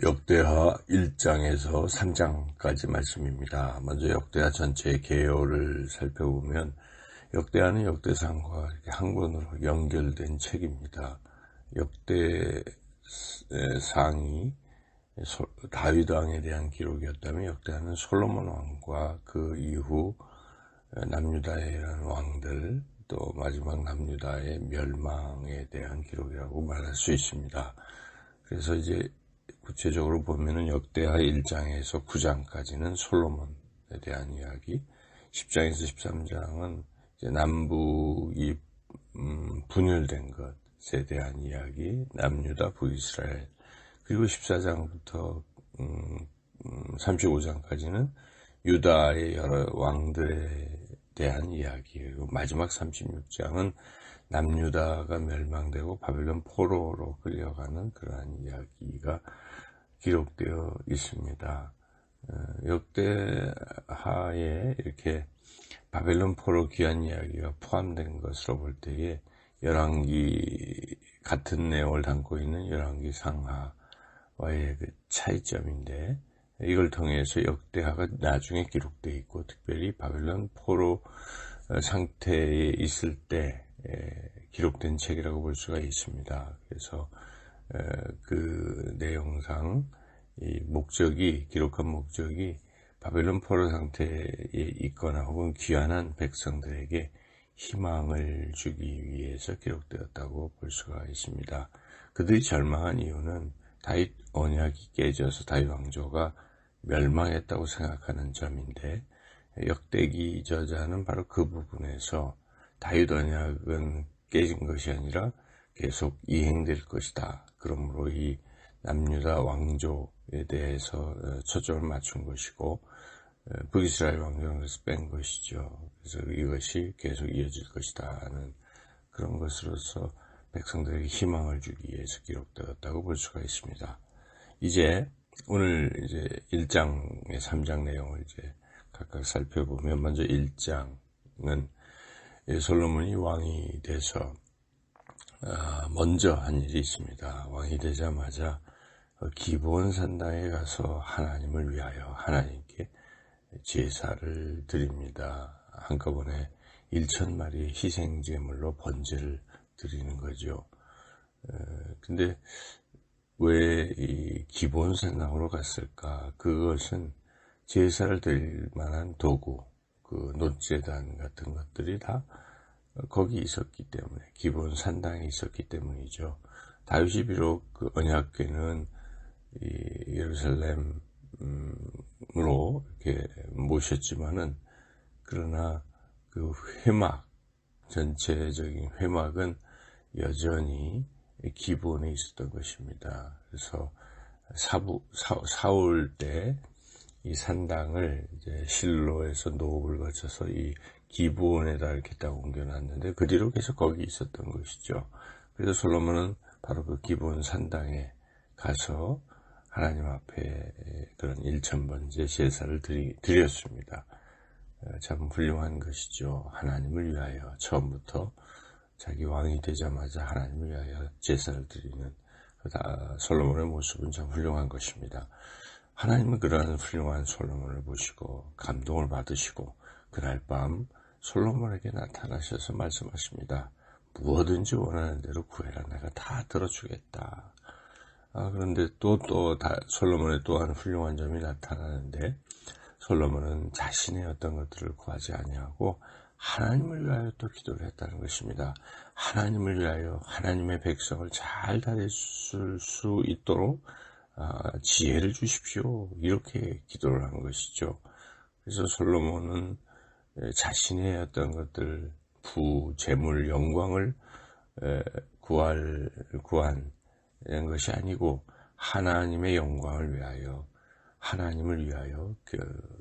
역대하 1장에서 3장까지 말씀입니다. 먼저 역대하 전체의 개요를 살펴보면 역대하는 역대상과 이렇게 한 권으로 연결된 책입니다. 역대상이 다윗 왕에 대한 기록이었다면 역대하는 솔로몬 왕과 그 이후 남유다의 왕들 또 마지막 남유다의 멸망에 대한 기록이라고 말할 수 있습니다. 그래서 이제 구체적으로 보면은 역대하 1장에서 9장까지는 솔로몬에 대한 이야기, 10장에서 13장은 이제 남북이 분열된 것에 대한 이야기, 남유다, 북이스라엘, 그리고 14장부터 35장까지는 유다의 여러 왕들에 대한 이야기, 그리고 마지막 36장은 남유다가 멸망되고 바벨론 포로로 끌려가는 그러한 이야기가 기록되어 있습니다. 역대하에 이렇게 바벨론 포로 귀환 이야기가 포함된 것으로 볼 때에 열왕기 같은 내용을 담고 있는 열왕기 상하와의 그 차이점인데, 이걸 통해서 역대하가 나중에 기록되어 있고 특별히 바벨론 포로 상태에 있을 때 기록된 책이라고 볼 수가 있습니다. 그래서 그 내용상 이 목적이, 기록한 목적이 바벨론 포로 상태에 있거나 혹은 귀환한 백성들에게 희망을 주기 위해서 기록되었다고 볼 수가 있습니다. 그들이 절망한 이유는 다윗 언약이 깨져서 다윗 왕조가 멸망했다고 생각하는 점인데, 역대기 저자는 바로 그 부분에서 다윗 언약은 깨진 것이 아니라 계속 이행될 것이다. 그러므로 이 남유다 왕조에 대해서 초점을 맞춘 것이고, 북이스라엘 왕조는 그래서 뺀 것이죠. 그래서 이것이 계속 이어질 것이다 하는 그런 것으로서 백성들에게 희망을 주기 위해서 기록되었다고 볼 수가 있습니다. 이제 오늘 이제 1장의 3장 내용을 이제 각각 살펴보면, 먼저 1장은 솔로몬이 왕이 돼서 먼저 한 일이 있습니다. 왕이 되자마자 기브온 산당에 가서 하나님을 위하여 하나님께 제사를 드립니다. 한꺼번에 1,000마리의 희생제물로 번제를 드리는 거죠. 근데 왜 이 기브온 산당으로 갔을까? 그것은 제사를 드릴 만한 도구, 그 놋제단 같은 것들이 다 거기 있었기 때문에, 기브온 산당에 있었기 때문이죠. 다윗이 비록 그 언약궤는 이 예루살렘으로 이렇게 모셨지만은, 그러나 그 회막, 전체적인 회막은 여전히 기브온에 있었던 것입니다. 그래서 사울 때 이 산당을 이제 실로에서 노업을 거쳐서 이 기브온에다 이렇게 딱 옮겨놨는데, 그 뒤로 계속 거기 있었던 것이죠. 그래서 솔로몬은 바로 그 기브온 산당에 가서 하나님 앞에 그런 1,000번째 제사를 드렸습니다. 참 훌륭한 것이죠. 하나님을 위하여 처음부터 자기 왕이 되자마자 하나님을 위하여 제사를 드리는 솔로몬의 모습은 참 훌륭한 것입니다. 하나님은 그러한 훌륭한 솔로몬을 보시고 감동을 받으시고 그날 밤 솔로몬에게 나타나셔서 말씀하십니다. 무엇든지 원하는 대로 구해라. 내가 다 들어주겠다. 그런데 솔로몬의 또한 훌륭한 점이 나타나는데, 솔로몬은 자신의 어떤 것들을 구하지 아니하고 하나님을 위하여 또 기도를 했다는 것입니다. 하나님을 위하여 하나님의 백성을 잘 다릴 수 있도록 지혜를 주십시오. 이렇게 기도를 한 것이죠. 그래서 솔로몬은 자신의 어떤 것들, 재물, 영광을 구한 것이 아니고 하나님의 영광을 위하여, 하나님을 위하여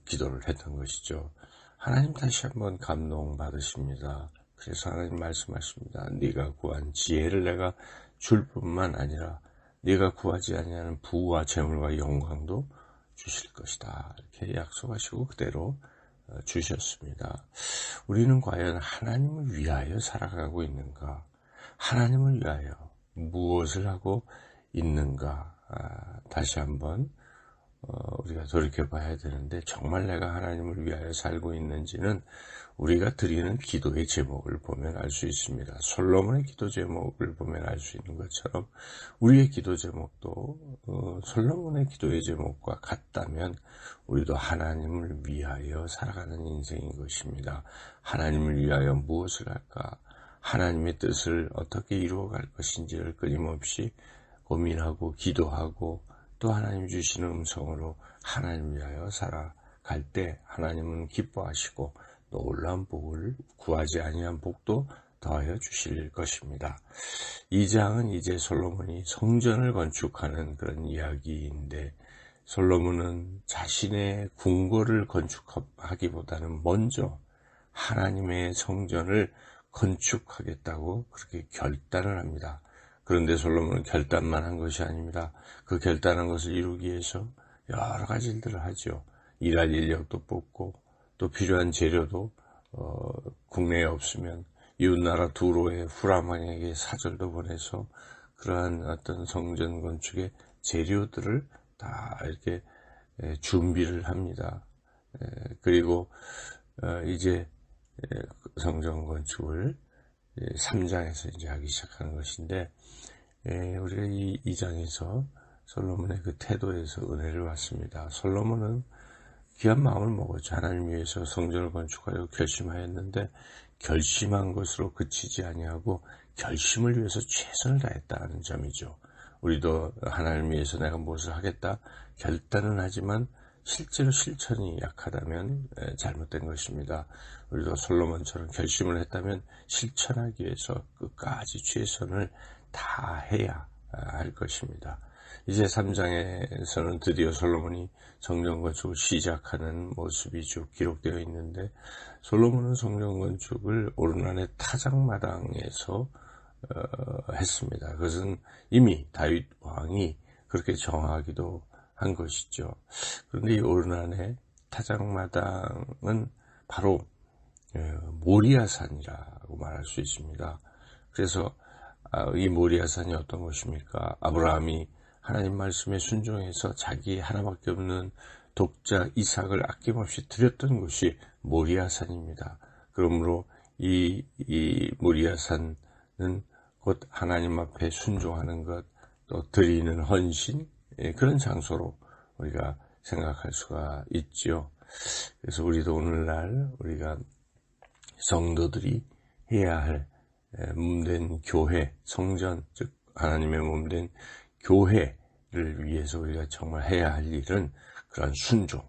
기도를 했던 것이죠. 하나님 다시 한번 감동받으십니다. 그래서 하나님 말씀하십니다. 네가 구한 지혜를 내가 줄 뿐만 아니라 네가 구하지 아니하는 부와 재물과 영광도 주실 것이다. 이렇게 약속하시고 그대로 주셨습니다. 우리는 과연 하나님을 위하여 살아가고 있는가? 하나님을 위하여 무엇을 하고 있는가? 다시 한번 우리가 돌이켜봐야 되는데, 정말 내가 하나님을 위하여 살고 있는지는 우리가 드리는 기도의 제목을 보면 알 수 있습니다. 솔로몬의 기도 제목을 보면 알 수 있는 것처럼 우리의 기도 제목도 솔로몬의 기도의 제목과 같다면 우리도 하나님을 위하여 살아가는 인생인 것입니다. 하나님을 위하여 무엇을 할까? 하나님의 뜻을 어떻게 이루어갈 것인지를 끊임없이 고민하고 기도하고, 또 하나님 주시는 음성으로 하나님 위하여 살아갈 때 하나님은 기뻐하시고 놀라운 복을, 구하지 아니한 복도 더하여 주실 것입니다. 이 장은 이제 솔로몬이 성전을 건축하는 그런 이야기인데, 솔로몬은 자신의 궁궐을 건축하기보다는 먼저 하나님의 성전을 건축하겠다고 그렇게 결단을 합니다. 그런데 솔로몬은 결단만 한 것이 아닙니다. 그 결단한 것을 이루기 위해서 여러 가지 일들을 하죠. 일할 인력도 뽑고, 또 필요한 재료도 국내에 없으면 이웃나라 두로의 후라망에게 사절도 보내서 그러한 어떤 성전 건축의 재료들을 다 이렇게 준비를 합니다. 그리고 이제 성전 건축을 3장에서 이제 하기 시작하는 것인데, 우리가 이 2장에서 솔로몬의 그 태도에서 은혜를 받습니다. 솔로몬은 귀한 마음을 먹었죠. 하나님 위해서 성전을 건축하려고 결심하였는데, 결심한 것으로 그치지 아니하고 결심을 위해서 최선을 다했다는 점이죠. 우리도 하나님 위해서 내가 무엇을 하겠다 결단은 하지만 실제로 실천이 약하다면 잘못된 것입니다. 우리도 솔로몬처럼 결심을 했다면 실천하기 위해서 끝까지 최선을 다해야 할 것입니다. 이제 3장에서는 드디어 솔로몬이 성전 건축을 시작하는 모습이 쭉 기록되어 있는데, 솔로몬은 성전 건축을 오르난의 타작마당에서 했습니다. 그것은 이미 다윗 왕이 그렇게 정하기도 한 것이죠. 그런데 이 오르난의 타작마당은 바로 모리아산이라고 말할 수 있습니다. 그래서 이 모리아산이 어떤 것입니까? 아브라함이 하나님 말씀에 순종해서 자기 하나밖에 없는 독자 이삭을 아낌없이 드렸던 곳이 모리아산입니다. 그러므로 이 모리아산은 곧 하나님 앞에 순종하는 것, 또 드리는 헌신, 그런 장소로 우리가 생각할 수가 있죠. 그래서 우리도 오늘날 우리가 성도들이 해야 할 몸된 교회, 성전, 즉 하나님의 몸된 교회를 위해서 우리가 정말 해야 할 일은 그런 순종,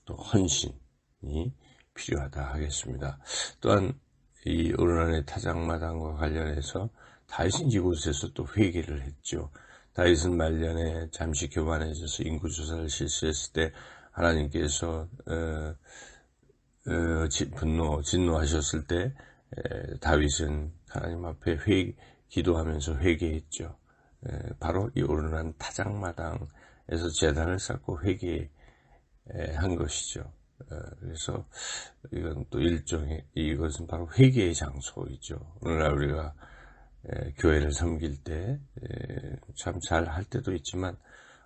또 헌신이 필요하다 하겠습니다. 또한 이 오르난의 타작마당과 관련해서 다윗은 이곳에서 또 회개를 했죠. 다윗은 말년에 잠시 교만해져서 인구조사를 실시했을 때 하나님께서 진노하셨을 때 다윗은 하나님 앞에 기도하면서 회개했죠. 바로 이 오르난 타작마당에서 제단을 쌓고 회개한 것이죠. 그래서 이건 또 이것은 바로 회개의 장소이죠. 오늘날 우리가 교회를 섬길 때 참 잘할 때도 있지만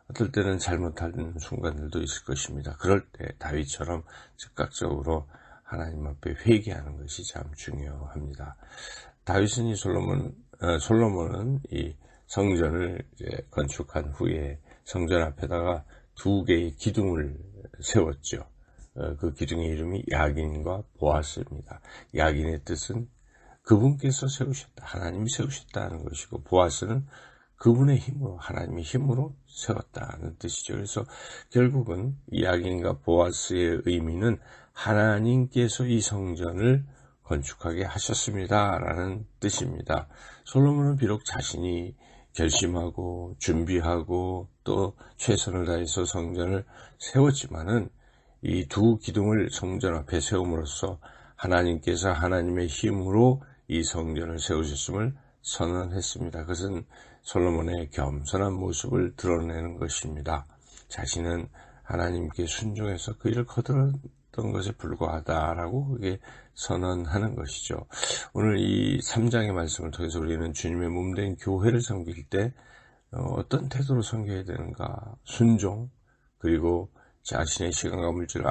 어떨 때는 잘못하는 순간들도 있을 것입니다. 그럴 때 다윗처럼 즉각적으로 하나님 앞에 회개하는 것이 참 중요합니다. 다윗은 솔로몬은 이 성전을 이제 건축한 후에 성전 앞에다가 2개의 기둥을 세웠죠. 그 기둥의 이름이 야긴과 보아스입니다. 야긴의 뜻은 그분께서 세우셨다, 하나님이 세우셨다는 것이고, 보아스는 그분의 힘으로, 하나님의 힘으로 세웠다는 뜻이죠. 그래서 결국은 야긴과 보아스의 의미는 하나님께서 이 성전을 건축하게 하셨습니다 라는 뜻입니다. 솔로몬은 비록 자신이 결심하고 준비하고 또 최선을 다해서 성전을 세웠지만은 이 2 기둥을 성전 앞에 세움으로써 하나님께서 하나님의 힘으로 이 성전을 세우셨음을 선언했습니다. 그것은 솔로몬의 겸손한 모습을 드러내는 것입니다. 자신은 하나님께 순종해서 그 일을 거들었던 것에 불과하다라고 그게 선언하는 것이죠. 오늘 이 3장의 말씀을 통해서 우리는 주님의 몸된 교회를 섬길 때 어떤 태도로 섬겨야 되는가? 순종, 그리고 자신의 시간과 물질을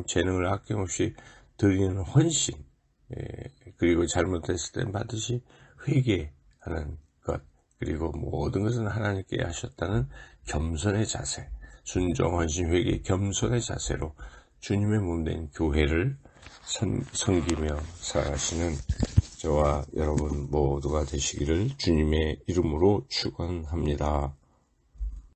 재능을 아낌없이 드리는 헌신, 그리고 잘못했을 땐 반드시 회개하는 것, 그리고 모든 것은 하나님께 하셨다는 겸손의 자세, 순종, 헌신, 회개, 겸손의 자세로 주님의 몸된 교회를 섬기며 살아가시는 저와 여러분 모두가 되시기를 주님의 이름으로 축원합니다.